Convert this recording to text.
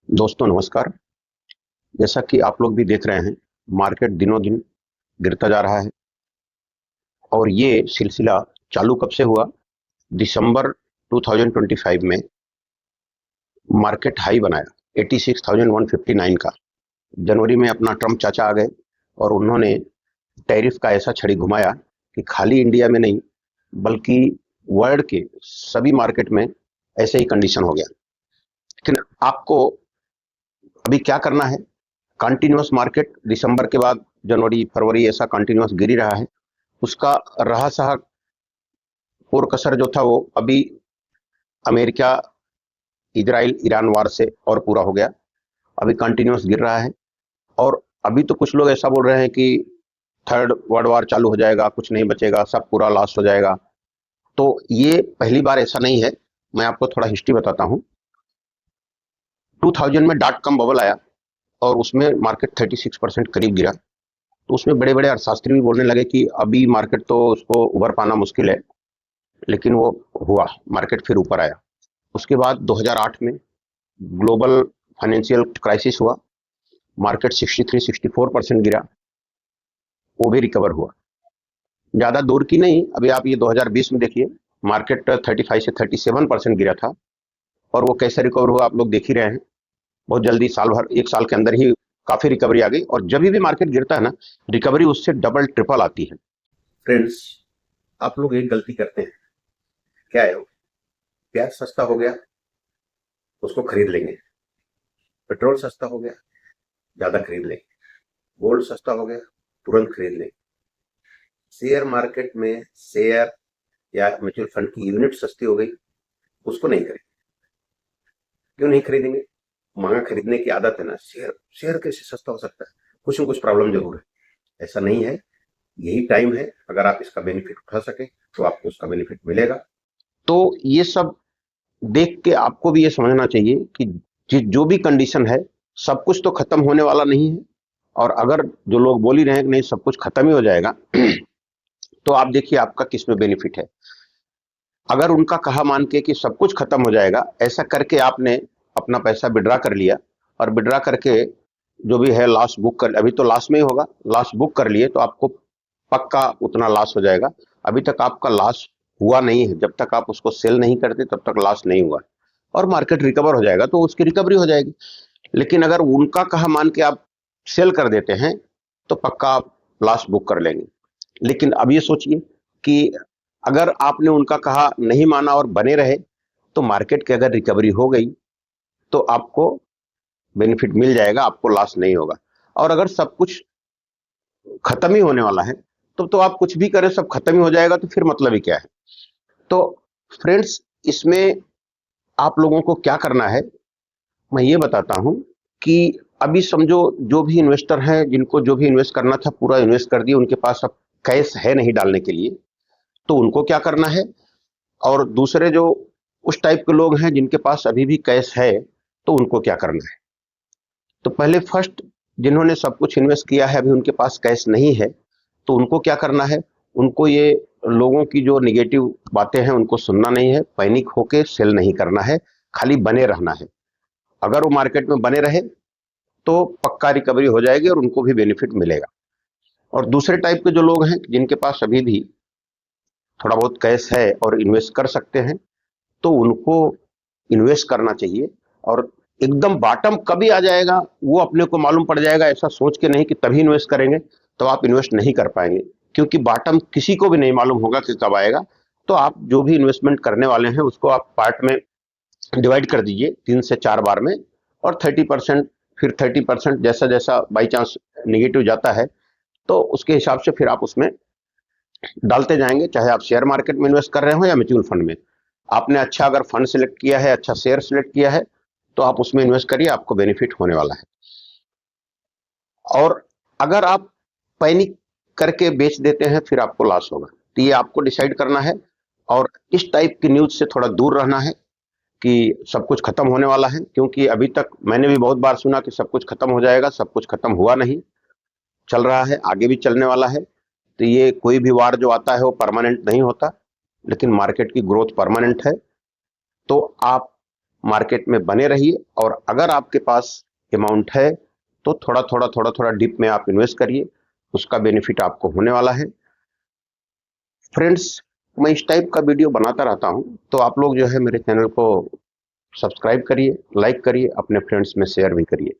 दोस्तों नमस्कार। जैसा कि आप लोग भी देख रहे हैं, मार्केट दिनों दिन गिरता जा रहा है और ये सिलसिला चालू कब से हुआ? दिसंबर 2025 में मार्केट हाई बनाया 86,159 का। जनवरी में अपना ट्रम्प चाचा आ गए और उन्होंने टैरिफ का ऐसा छड़ी घुमाया कि खाली इंडिया में नहीं बल्कि वर्ल्ड के सभी मार्केट में ऐसे ही कंडीशन हो गया। लेकिन आपको अभी क्या करना है? कंटिन्यूअस मार्केट दिसंबर के बाद जनवरी फरवरी ऐसा कंटिन्यूअस गिर ही रहा है। उसका रहा सहा और कसर जो था वो अभी अमेरिका इजराइल ईरान वार से और पूरा हो गया। अभी कंटिन्यूअस गिर रहा है और अभी तो कुछ लोग ऐसा बोल रहे हैं कि थर्ड वर्ल्ड वार चालू हो जाएगा, कुछ नहीं बचेगा, सब पूरा लॉस हो जाएगा। तो ये पहली बार ऐसा नहीं है। मैं आपको थोड़ा हिस्ट्री बताता हूँ। 2000 में डॉट कॉम बबल आया और उसमें मार्केट 36% करीब गिरा। तो उसमें बड़े बड़े अर्थशास्त्री भी बोलने लगे कि अभी मार्केट तो उसको उभर पाना मुश्किल है, लेकिन वो हुआ, मार्केट फिर ऊपर आया। उसके बाद 2008 में ग्लोबल फाइनेंशियल क्राइसिस हुआ, मार्केट 63-64% गिरा, वो भी रिकवर हुआ। ज़्यादा दूर की नहीं, अभी आप ये 2020 में देखिए, मार्केट 35 से 37% गिरा था और वो कैसे रिकवर हुआ आप लोग देख ही रहे हैं। बहुत जल्दी, साल भर, एक साल के अंदर ही काफ़ी रिकवरी आ गई। और जब भी मार्केट गिरता है ना, रिकवरी उससे डबल ट्रिपल आती है। फ्रेंड्स, आप लोग एक गलती करते हैं, क्या है वो? प्याज सस्ता हो गया, उसको खरीद लेंगे। पेट्रोल सस्ता हो गया, ज्यादा खरीद लेंगे। गोल्ड सस्ता हो गया, तुरंत खरीद लेंगे। शेयर मार्केट में शेयर या म्यूचुअल फंड की यूनिट सस्ती हो गई, उसको नहीं खरीदेंगे। क्यों नहीं खरीदेंगे? महंगा खरीदने की आदत है ना। शेयर शेयर कैसे सस्ता हो सकता है? कुछ न कुछ प्रॉब्लम जरूर है। ऐसा नहीं है, यही टाइम है। अगर आप इसका बेनिफिट उठा सके तो आपको उसका बेनिफिट मिलेगा। तो ये सब देख के आपको भी ये समझना चाहिए कि जो भी कंडीशन है, सब कुछ तो खत्म होने वाला नहीं है। और अगर जो लोग बोल ही रहे हैं कि नहीं सब कुछ खत्म ही हो जाएगा तो आप देखिए आपका किस में बेनिफिट है। अगर उनका कहा मान के कि सब कुछ खत्म हो जाएगा, ऐसा करके आपने अपना पैसा विड्रा कर लिया और विड्रा करके जो भी है लॉस बुक कर, अभी तो लॉस में ही होगा, लॉस बुक कर लिए तो आपको पक्का उतना लॉस हो जाएगा। अभी तक आपका लॉस हुआ नहीं है, जब तक आप उसको सेल नहीं करते तब तक लॉस नहीं हुआ। और मार्केट रिकवर हो जाएगा तो उसकी रिकवरी हो जाएगी। लेकिन अगर उनका कहा मान के आप सेल कर देते हैं तो पक्का आप लॉस बुक कर लेंगे। लेकिन अब ये सोचिए कि अगर आपने उनका कहा नहीं माना और बने रहे, तो मार्केट की अगर रिकवरी हो गई तो आपको बेनिफिट मिल जाएगा, आपको लॉस नहीं होगा। और अगर सब कुछ खत्म ही होने वाला है तो आप कुछ भी करें सब खत्म ही हो जाएगा, तो फिर मतलब ही क्या है? तो फ्रेंड्स, इसमें आप लोगों को क्या करना है मैं ये बताता हूं कि अभी समझो जो भी इन्वेस्टर हैं, जिनको जो भी इन्वेस्ट करना था पूरा इन्वेस्ट कर दिए, उनके पास अब कैश है नहीं डालने के लिए, तो उनको क्या करना है? और दूसरे जो उस टाइप के लोग हैं जिनके पास अभी भी कैश है, तो उनको क्या करना है? तो पहले फर्स्ट, जिन्होंने सब कुछ इन्वेस्ट किया है, अभी उनके पास कैश नहीं है, तो उनको क्या करना है? उनको ये लोगों की जो निगेटिव बातें हैं उनको सुनना नहीं है, पैनिक होके सेल नहीं करना है, खाली बने रहना है। अगर वो मार्केट में बने रहे तो पक्का रिकवरी हो जाएगी और उनको भी बेनिफिट मिलेगा। और दूसरे टाइप के जो लोग हैं जिनके पास अभी भी थोड़ा बहुत कैश है और इन्वेस्ट कर सकते हैं, तो उनको इन्वेस्ट करना चाहिए। और एकदम बॉटम कभी आ जाएगा वो अपने को मालूम पड़ जाएगा, ऐसा सोच के नहीं कि तभी इन्वेस्ट करेंगे, तो आप इन्वेस्ट नहीं कर पाएंगे, क्योंकि बॉटम किसी को भी नहीं मालूम होगा कि कब आएगा। तो आप जो भी इन्वेस्टमेंट करने वाले हैं उसको आप पार्ट में डिवाइड कर दीजिए, 3 से 4 बार में। और 30%, फिर 30%, जैसा जैसा बाई चांस निगेटिव जाता है तो उसके हिसाब से फिर आप उसमें डालते जाएंगे, चाहे आप शेयर मार्केट में इन्वेस्ट कर रहे हो या म्यूचुअल फंड में। आपने अच्छा अगर फंड सिलेक्ट किया है, अच्छा शेयर सिलेक्ट किया है, तो आप उसमें इन्वेस्ट करिए, आपको बेनिफिट होने वाला है। और अगर आप पैनिक करके बेच देते हैं फिर आपको लॉस होगा, तो ये आपको डिसाइड करना है। और इस टाइप की न्यूज से थोड़ा दूर रहना है कि सब कुछ खत्म होने वाला है, क्योंकि अभी तक मैंने भी बहुत बार सुना कि सब कुछ खत्म हो जाएगा, सब कुछ खत्म हुआ नहीं, चल रहा है, आगे भी चलने वाला है। तो ये कोई भी वार जो आता है वो परमानेंट नहीं होता, लेकिन मार्केट की ग्रोथ परमानेंट है। तो आप मार्केट में बने रहिए, और अगर आपके पास अमाउंट है तो थोड़ा थोड़ा डिप में आप इन्वेस्ट करिए, उसका बेनिफिट आपको होने वाला है। फ्रेंड्स, मैं इस टाइप का वीडियो बनाता रहता हूं, तो आप लोग जो है मेरे चैनल को सब्सक्राइब करिए, लाइक करिए, अपने फ्रेंड्स में शेयर भी करिए।